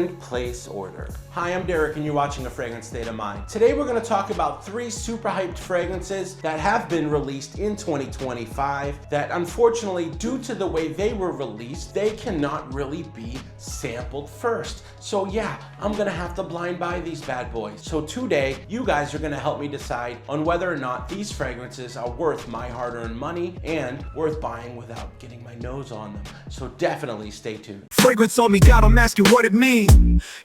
and place order. Hi, I'm Derek and you're watching A Fragrance State of Mind. Today we're going to talk about 3 super hyped fragrances that have been released in 2025 that unfortunately, due to the way they were released, they cannot really be sampled first. So yeah, I'm going to have to blind buy these bad boys. So today, you guys are going to help me decide on whether or not these fragrances are worth my hard-earned money and worth buying without getting my nose on them. So definitely stay tuned. Fragrance on me, God, I'm asking what it means.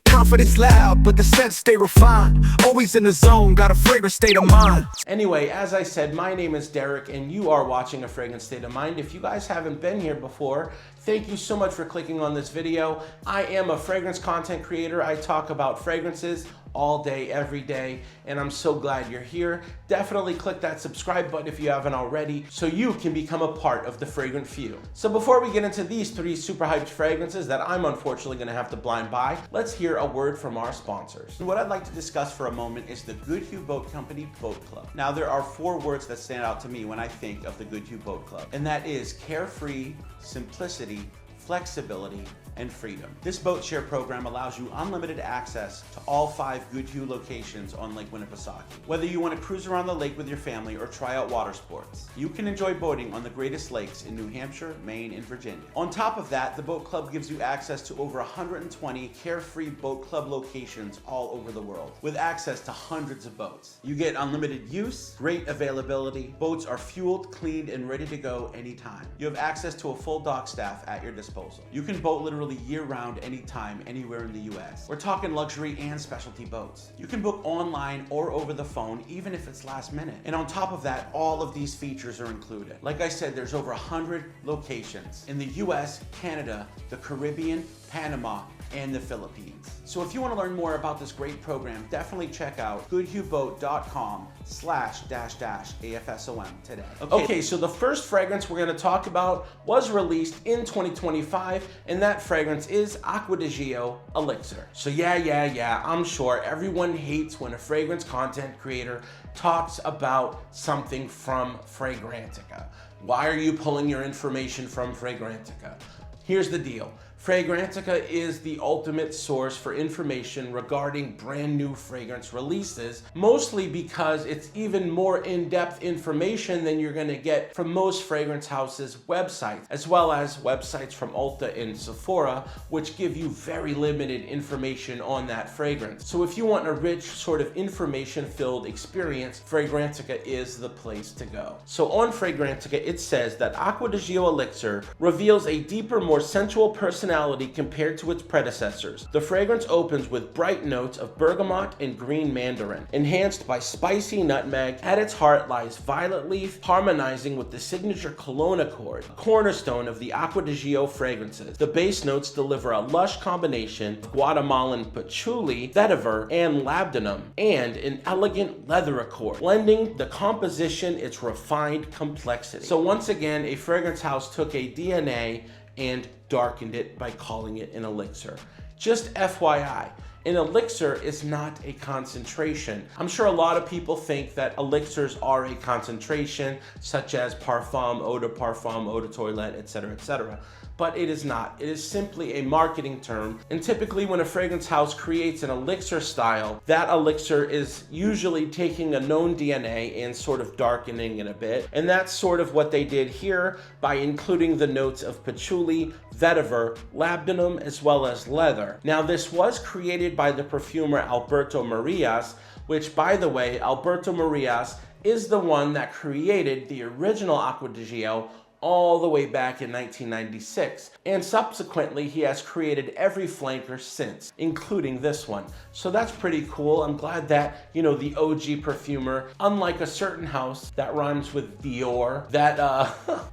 Confidence loud, but the scent stay refined. Always in the zone, got a fragrance state of mind. Anyway, as I said, my name is Derek and you are watching A Fragrance State of Mind. If you guys haven't been here before, thank you so much for clicking on this video. I am a fragrance content creator. I talk about fragrances all day, every day, and I'm so glad you're here. Definitely click that subscribe button if you haven't already so you can become a part of the fragrant few. So before we get into these 3 super hyped fragrances that I'm unfortunately gonna have to blind buy, let's hear a word from our sponsors. What I'd like to discuss for a moment is the Goodhue Boat Company Boat Club. Now there are 4 words that stand out to me when I think of the Goodhue Boat Club, and that is carefree, simplicity, flexibility, and freedom. This boat share program allows you unlimited access to all 5 Goodhue locations on Lake Winnipesaukee. Whether you want to cruise around the lake with your family or try out water sports, you can enjoy boating on the greatest lakes in New Hampshire, Maine, and Virginia. On top of that, the boat club gives you access to over 120 carefree boat club locations all over the world, with access to hundreds of boats. You get unlimited use, great availability, boats are fueled, cleaned, and ready to go anytime. You have access to a full dock staff at your disposal. You can boat literally year-round, anytime, anywhere in the US. We're talking luxury and specialty boats. You can book online or over the phone, even if it's last minute. And on top of that, all of these features are included. Like I said, there's over 100 locations in the US, Canada, the Caribbean, Panama, and the Philippines. So if you want to learn more about this great program, definitely check out goodhueboat.com/AFSOM today. Okay, so the first fragrance we're going to talk about was released in 2025, and that fragrance is Acqua di Gio Elixir. So yeah, I'm sure everyone hates when a fragrance content creator talks about something from Fragrantica. Why are you pulling your information from Fragrantica? Here's the deal. Fragrantica is the ultimate source for information regarding brand new fragrance releases, mostly because it's even more in-depth information than you're gonna get from most fragrance houses' websites, as well as websites from Ulta and Sephora, which give you very limited information on that fragrance. So if you want a rich, sort of information-filled experience, Fragrantica is the place to go. So on Fragrantica, it says that Acqua di Gio Elixir reveals a deeper, more sensual personality compared to its predecessors. The fragrance opens with bright notes of bergamot and green mandarin, enhanced by spicy nutmeg. At its heart lies violet leaf, harmonizing with the signature Cologne Accord, a cornerstone of the Acqua di Gio fragrances. The base notes deliver a lush combination of Guatemalan patchouli, vetiver, and labdanum, and an elegant leather accord, blending the composition its refined complexity. So once again, a fragrance house took a DNA and darkened it by calling it an elixir. Just FYI, an elixir is not a concentration. I'm sure a lot of people think that elixirs are a concentration, such as parfum, eau de parfum, eau de toilette, etc., etc. But it is not. It is simply a marketing term, and typically when a fragrance house creates an elixir style, that elixir is usually taking a known DNA and sort of darkening it a bit, and that's sort of what they did here by including the notes of patchouli, vetiver, labdanum, as well as leather. Now this was created by the perfumer Alberto Marias, which, by the way, Alberto Marias is the one that created the original Acqua di Gio all the way back in 1996, and subsequently he has created every flanker since, including this one. So that's pretty cool. I'm glad that, you know, the OG perfumer, unlike a certain house that rhymes with Dior, that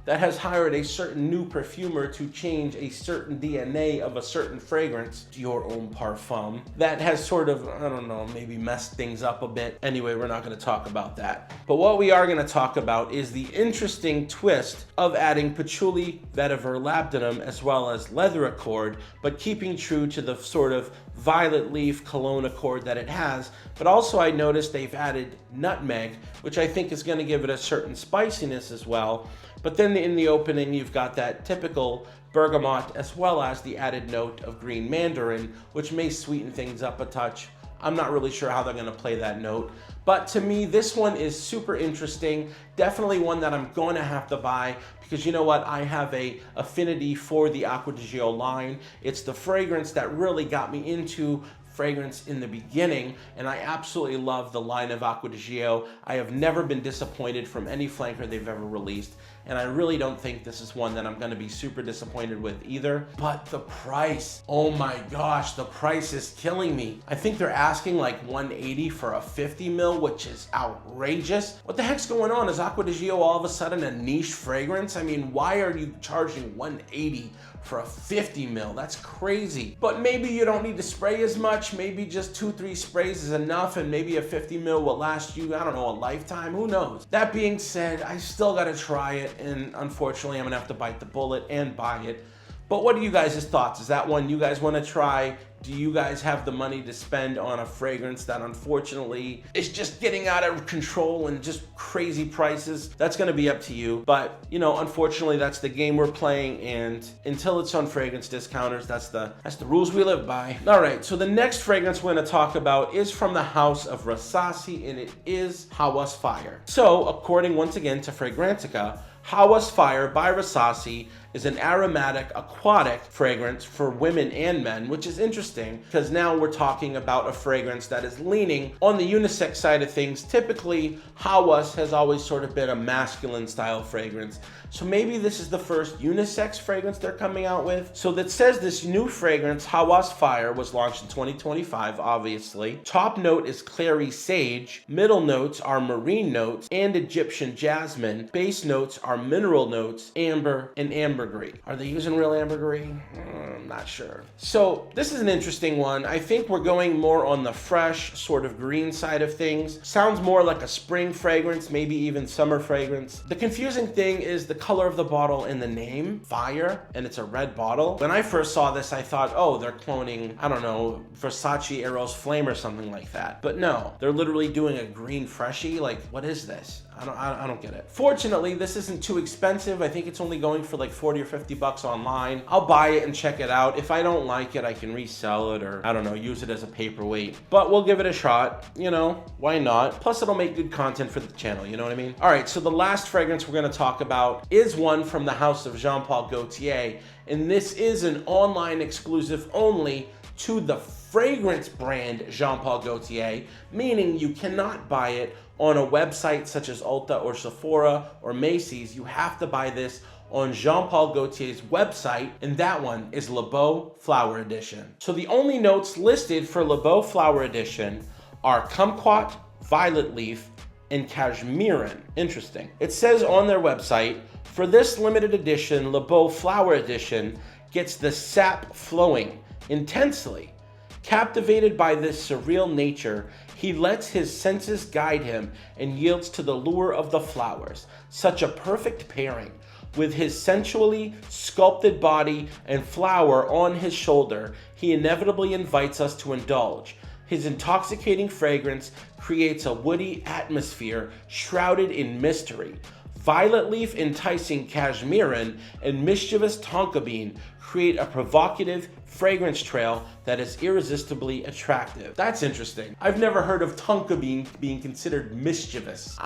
that has hired a certain new perfumer to change a certain DNA of a certain fragrance, Dior Homme Parfum, that has sort of, I don't know, maybe messed things up a bit. Anyway, we're not going to talk about that. But what we are going to talk about is the interesting twist of adding patchouli, vetiver, labdanum, as well as leather accord, but keeping true to the sort of violet leaf cologne accord that it has. But also I noticed they've added nutmeg, which I think is going to give it a certain spiciness as well. But then in the opening, you've got that typical bergamot, as well as the added note of green mandarin, which may sweeten things up a touch. I'm not really sure how they're gonna play that note, but to me, this one is super interesting. Definitely one that I'm going to have to buy because you know what? I have a affinity for the Acqua di Gio line. It's the fragrance that really got me into fragrance in the beginning, and I absolutely love the line of Acqua di Gio. I have never been disappointed from any flanker they've ever released, and I really don't think this is one that I'm gonna be super disappointed with either. But the price, oh my gosh, the price is killing me. I think they're asking like 180 for a 50 mil, which is outrageous. What the heck's going on? Is Acqua di Gio all of a sudden a niche fragrance? I mean, why are you charging 180 for a 50 mil? That's crazy. But maybe you don't need to spray as much. Maybe just 2-3 sprays is enough, and maybe a 50 mil will last you, I don't know, a lifetime. Who knows? That being said, I still gotta try it, and unfortunately I'm gonna have to bite the bullet and buy it. But what are you guys' thoughts? Is that one you guys wanna try? Do you guys have the money to spend on a fragrance that unfortunately is just getting out of control and just crazy prices? That's gonna be up to you. But you know, unfortunately that's the game we're playing, and until it's on fragrance discounters, that's the rules we live by. All right, so the next fragrance we're gonna talk about is from the house of Rasasi, and it is Haas Fire. So according once again to Fragrantica, Hawas Fire by Rasasi is an aromatic aquatic fragrance for women and men, which is interesting because now we're talking about a fragrance that is leaning on the unisex side of things. Typically, Hawas has always sort of been a masculine style fragrance. So maybe this is the first unisex fragrance they're coming out with. So that says this new fragrance, Hawas Fire, was launched in 2025, obviously. Top note is clary sage. Middle notes are marine notes and Egyptian jasmine. Base notes are mineral notes, amber, and ambergris. Are they using real ambergris? I'm not sure. So this is an interesting one. I think we're going more on the fresh, sort of green side of things. Sounds more like a spring fragrance, maybe even summer fragrance. The confusing thing is the color of the bottle and the name, Fire, and it's a red bottle. When I first saw this, I thought, oh, they're cloning, I don't know, Versace Eros Flame or something like that. But no, they're literally doing a green freshie. Like, what is this? I don't get it. Fortunately, this isn't too expensive. I think it's only going for like 40 or 50 bucks online. I'll buy it and check it out. If I don't like it, I can resell it or, I don't know, use it as a paperweight. But we'll give it a shot, you know, why not? Plus, it'll make good content for the channel, you know what I mean? All right, so the last fragrance we're gonna talk about is one from the house of Jean-Paul Gaultier, and this is an online exclusive only to the fragrance brand Jean-Paul Gaultier, meaning you cannot buy it on a website such as Ulta or Sephora or Macy's. You have to buy this on Jean-Paul Gaultier's website, and that one is Beau Flower Edition. So the only notes listed for Beau Flower Edition are kumquat, violet leaf, and cashmeran. Interesting. It says on their website, for this limited edition, Beau Flower Edition gets the sap flowing intensely. Captivated by this surreal nature, he lets his senses guide him and yields to the lure of the flowers. Such a perfect pairing. With his sensually sculpted body and flower on his shoulder, he inevitably invites us to indulge. His intoxicating fragrance creates a woody atmosphere shrouded in mystery. Violet leaf, enticing cashmeran, and mischievous tonka bean create a provocative fragrance trail that is irresistibly attractive. That's interesting. I've never heard of tonka bean being considered mischievous.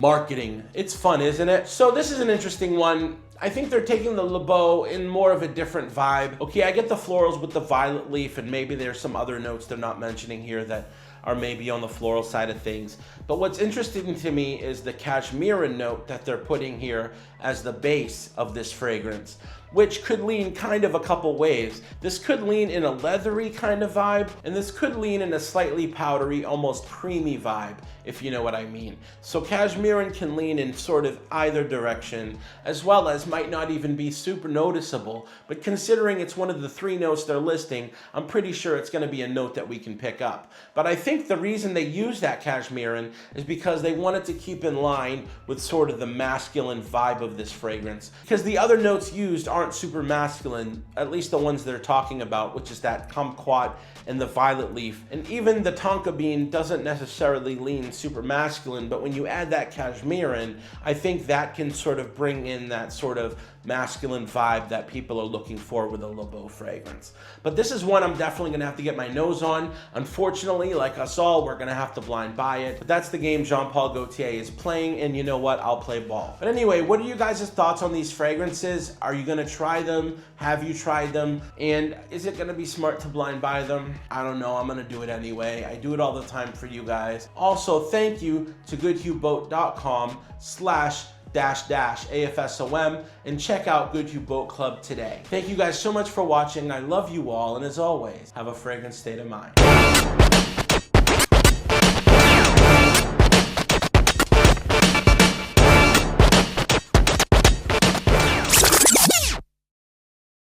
Marketing. It's fun, isn't it? So this is an interesting one. I think they're taking the Beau in more of a different vibe. Okay, I get the florals with the violet leaf, and maybe there's some other notes they're not mentioning here that are maybe on the floral side of things. But what's interesting to me is the cashmeran note that they're putting here as the base of this fragrance, which could lean kind of a couple ways. This could lean in a leathery kind of vibe, and this could lean in a slightly powdery, almost creamy vibe, if you know what I mean. So cashmeran can lean in sort of either direction, as well as might not even be super noticeable, but considering it's one of the 3 notes they're listing, I'm pretty sure it's gonna be a note that we can pick up. But I think the reason they use that cashmeran is because they wanted to keep in line with sort of the masculine vibe of this fragrance. Because the other notes used aren't super masculine, at least the ones they're talking about, which is that kumquat and the violet leaf. And even the tonka bean doesn't necessarily lean super masculine, but when you add that cashmeran, I think that can sort of bring in that sort of masculine vibe that people are looking for with a Beau fragrance. But this is one I'm definitely gonna have to get my nose on. Unfortunately, like us all, we're gonna have to blind buy it. But that's the game Jean-Paul Gaultier is playing, and you know what? I'll play ball. But anyway, what are you guys' thoughts on these fragrances? Are you gonna try them? Have you tried them? And is it gonna be smart to blind buy them? I don't know, I'm gonna do it anyway. I do it all the time for you guys. Also, thank you to goodhueboat.com/AFSOM and check out Good Hue Boat Club today. Thank you guys so much for watching. I love you all, and as always, have a fragrant state of mind.